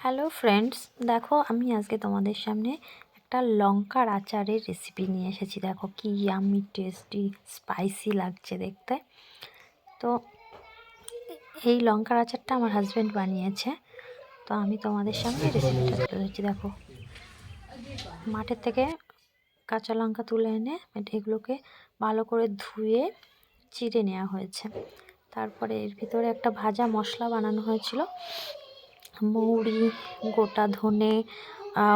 Hello friends, দেখো আমি আজকে তোমাদের সামনে একটা লঙ্কার আচারের রেসিপি নিয়ে এসেছি। দেখো কি ইয়াম্মি টেস্টি স্পাইসি লাগছে দেখতে। তো এই লঙ্কার আচারটা আমার হাজব্যান্ড বানিয়েছে, তো আমি তোমাদের সামনে রেসিপিটা তুলে ধরছি। দেখো, মাঠের থেকে কাঁচা লঙ্কা তুলে এনে এগুলোকে ভালো করে ধুয়ে চিড়ে নেওয়া হয়েছে। তারপরে এর ভিতরে একটা ভাজা মশলা বানানো হয়েছিল। মৌরি, গোটা ধনে,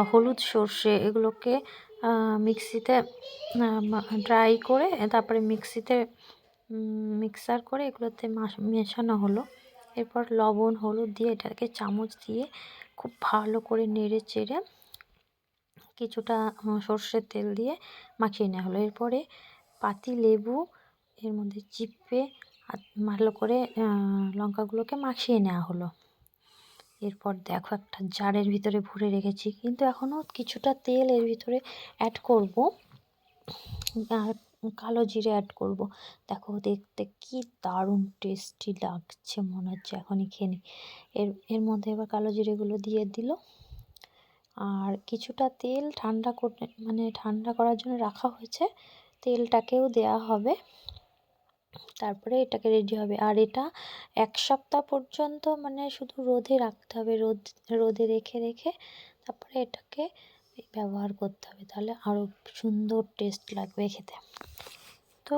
হলুদ, সর্ষে এগুলোকে মিক্সিতে ড্রাই করে তারপরে মিক্সিতে মিক্সার করে এগুলোতে মেশানো হলো। এরপর লবণ হলুদ দিয়ে এটাকে চামচ দিয়ে খুব ভালো করে নেড়ে চেড়ে কিছুটা সর্ষের তেল দিয়ে মাখিয়ে নেওয়া হলো। এরপরে পাতি লেবু এর মধ্যে চিপে ভালো করে লঙ্কাগুলোকে মাখিয়ে নেওয়া হলো। এরপর দেখো একটা জারের ভিতরে ভরে রেখেছি, কিন্তু এখনও কিছুটা তেল এর ভিতরে অ্যাড করব, আর কালো জিরে অ্যাড করব। দেখো দেখতে কি দারুণ টেস্টি লাগছে, মনে হচ্ছে এখনই খেয়ে নিই। এর মধ্যে এবার কালো জিরেগুলো দিয়ে দিল, আর কিছুটা তেল ঠান্ডা করার জন্য রাখা হয়েছে, তেলটাকেও দেয়া হবে। তারপরে এটাকে রেডি হবে। আর এটা 1 সপ্তাহ পর্যন্ত শুধু রোদে রাখতে হবে, রোদে রেখে রেখে তারপরে এটাকে ব্যবহার করতে হবে, তাহলে আরও সুন্দর টেস্ট লাগবে খেতে। তো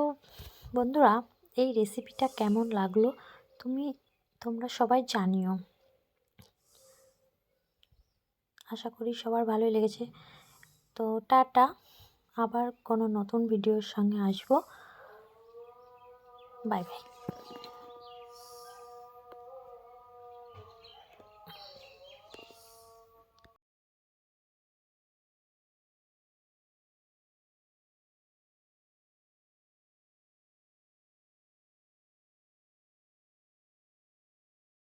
বন্ধুরা, এই রেসিপিটা কেমন লাগলো তোমরা সবাই জানিও। আশা করি সবার ভালোই লেগেছে। তো টাটা, আবার কোনো নতুন ভিডিওর সঙ্গে আসবো। Bye bye.